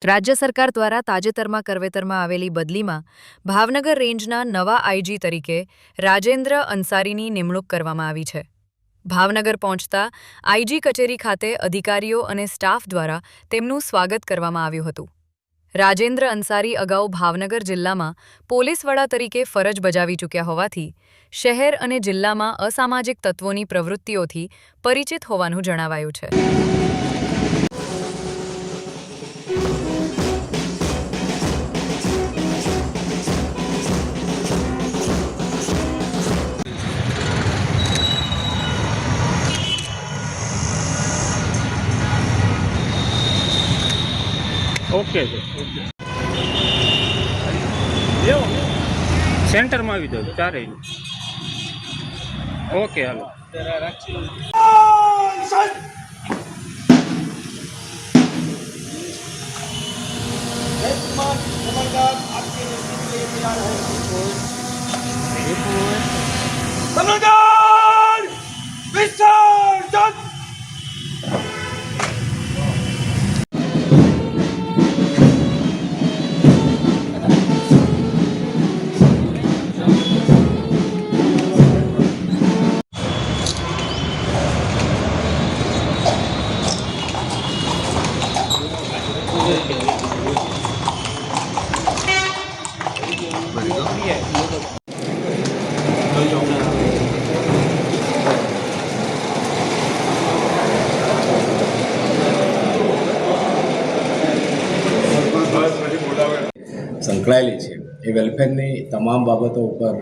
રાજ્ય સરકાર દ્વારા તાજેતરમાં કરવેતરમાં આવેલી બદલીમાં ભાવનગર રેન્જના નવા આઈજી તરીકે રાજેન્દ્ર અંસારીની નિમણૂક કરવામાં આવી છે। ભાવનગર પહોંચતા આઈજી કચેરી ખાતે અધિકારીઓ અને સ્ટાફ દ્વારા તેમનું સ્વાગત કરવામાં આવ્યું હતું। રાજેન્દ્ર અંસારી અગાઉ ભાવનગર જિલ્લામાં પોલીસ વડા તરીકે ફરજ બજાવી ચૂક્યા હોવાથી શહેર અને જિલ્લામાં અસામાજિક તત્વોની પ્રવૃત્તિઓથી પરિચિત હોવાનું જણાવાયું છે। ओके ओके सेंटर में આવી જાવ ચારે ओके हालो સંકળાયેલી છે એ વેલફેરની તમામ બાબતો ઉપર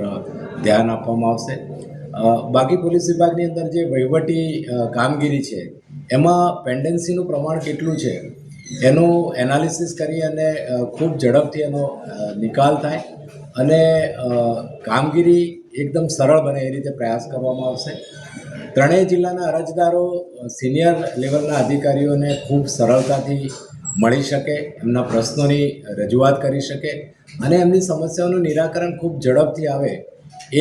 ધ્યાન આપવામાં આવશે। બાકી પોલીસ વિભાગની અંદર જે વહીવટી કામગીરી છે એમાં પેન્ડન્સીનું પ્રમાણ કેટલું છે એનું એનાલિસિસ કરી અને ખૂબ ઝડપથી એનો નિકાલ થાય અને કામગીરી એકદમ સરળ બને એ રીતે પ્રયાસ કરવામાં આવશે। ત્રણેય જિલ્લાના અરજદારો સિનિયર લેવલના અધિકારીઓને ખૂબ સરળતાથી મળી શકે, એમના પ્રશ્નોની રજૂઆત કરી શકે અને એમની સમસ્યાઓનું નિરાકરણ ખૂબ ઝડપથી આવે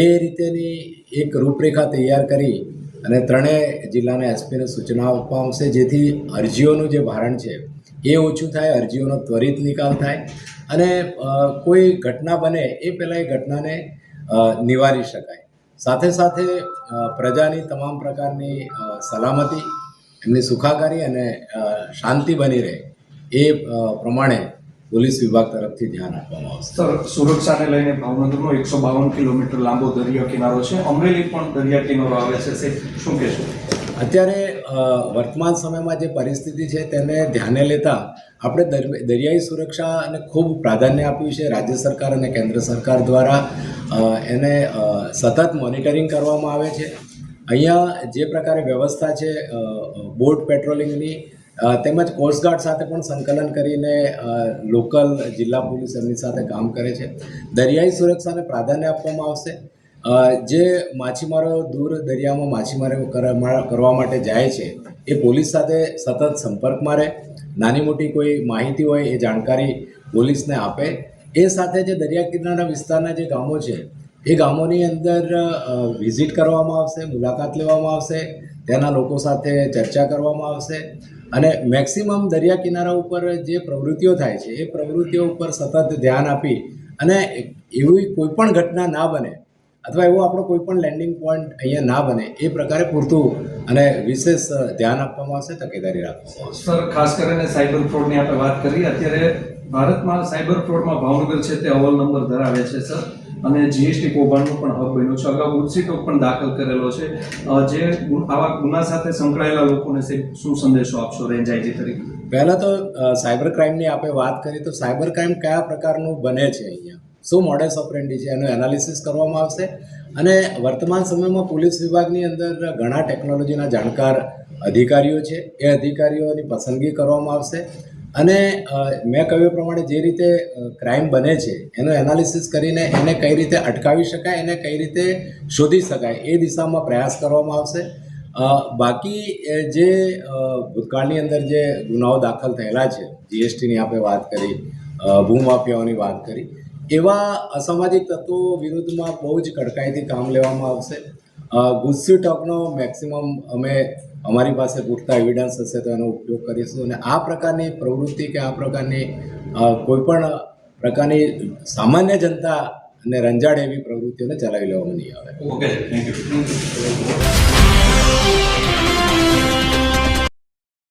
એ રીતેની એક રૂપરેખા તૈયાર કરી અને ત્રણેય જિલ્લાના એસપીને સૂચના આપવામાં આવશે, જેથી અરજીઓનું જે ભારણ છે એ ઓછું થાય, અરજીઓનો ત્વરિત નિકાલ થાય અને કોઈ ઘટના બને એ પહેલાં એ ઘટનાને નિવારી શકાય। સાથે સાથે પ્રજાની તમામ પ્રકારની સલામતી, એમની સુખાકારી અને શાંતિ બની રહે એ પ્રમાણે પોલીસ વિભાગ તરફથી ધ્યાન આપવામાં આવશે। સર, સુરક્ષાને લઈને ભાવનગરનો 152 કિલોમીટર લાંબો દરિયા કિનારો છે, અમરેલી પણ દરિયા કિનારો આવે છે, શું કહેશો? અત્યારે વર્તમાન સમયમાં જે પરિસ્થિતિ છે તેને ધ્યાને લેતા આપણે દરિયાઈ સુરક્ષાને ખૂબ પ્રાધાન્ય આપ્યું છે। રાજ્ય સરકાર અને કેન્દ્ર સરકાર દ્વારા એને સતત મોનિટરિંગ કરવામાં આવે છે। અહીંયા જે પ્રકારે વ્યવસ્થા છે બોટ પેટ્રોલિંગની તેમજ કોસ્ટગાર્ડ સાથે પણ સંકલન કરીને લોકલ જિલ્લા પોલીસ એમની સાથે કામ કરે છે। દરિયાઈ સુરક્ષાને પ્રાધાન્ય આપવામાં આવશે। જે માછીમારો દૂર દરિયામાં માછીમારી કરવા માટે જાય છે એ પોલીસ સાથે સતત સંપર્કમાં રહે, નાની મોટી કોઈ માહિતી હોય એ જાણકારી પોલીસને આપે। એ સાથે જે દરિયા કિનારા વિસ્તારના જે ગામો છે એ ગામોની અંદર વિઝિટ કરવામાં આવશે, મુલાકાત લેવામાં આવશે, ત્યાંના લોકો સાથે ચર્ચા કરવામાં આવશે અને મેક્સિમમ દરિયા કિનારા ઉપર જે પ્રવૃત્તિઓ થાય છે એ પ્રવૃત્તિઓ ઉપર સતત ધ્યાન આપી અને એવી કોઈ પણ ઘટના ના બને અથવા એવો આપણો કોઈ પણ લેન્ડિંગ પોઈન્ટ અહીંયા ના બને એ પ્રકારે પૂરતું અને વિશેષ ધ્યાન આપવામાં આવશે, તકેદારી રાખવામાં આવશે। સર, ખાસ કરીને સાયબર ફ્રોડની આપણે વાત કરી, અત્યારે ભારતમાં સાયબર ફ્રોડમાં ભાવનગર છે તે અવ્વલ નંબર ધરાવે છે સર, અને જીએસટી કૌભાંડનો પણ હબ બન્યો છે। અગાઉ ગુજસીટો પણ દાખલ કરેલો છે। જે આવા ગુના સાથે સંકળાયેલા લોકોને શું સંદેશો આપશો રેન્જ આઈજી તરીકે? પહેલાં તો સાયબર ક્રાઇમની આપણે વાત કરી તો સાયબર ક્રાઇમ કયા પ્રકારનું બને છે, અહીંયા શું મોડેસ ઓપરેન્ડી છે એનું એનાલિસિસ કરવામાં આવશે અને વર્તમાન સમયમાં પોલીસ વિભાગની અંદર ઘણા ટેકનોલોજીના જાણકાર અધિકારીઓ છે એ અધિકારીઓની પસંદગી કરવામાં આવશે અને મેં કહ્યું પ્રમાણે જે રીતે ક્રાઇમ બને છે એનું એનાલિસિસ કરીને એને કઈ રીતે અટકાવી શકાય, એને કઈ રીતે શોધી શકાય એ દિશામાં પ્રયાસ કરવામાં આવશે। બાકી જે ભૂતકાળની અંદર જે ગુનાઓ દાખલ થયેલા છે, જીએસટીની આપણે વાત કરી, ભૂમાફિયાઓની વાત કરી, એવા અસામાજિક તત્વો વિરુદ્ધમાં બહુ જ કડકાઈથી કામ લેવામાં આવશે। ગુજસી ટોકનો મેક્સિમમ અમે અમારી પાસે પૂરતા એવિડન્સ હશે તો એનો ઉપયોગ કરીશું અને આ પ્રકારની પ્રવૃત્તિ કે આ પ્રકારની કોઈપણ પ્રકારની સામાન્ય જનતાને રંજાડે એવી પ્રવૃત્તિઓને ચલાવી લેવામાં નહીં આવે. Okay, thank you.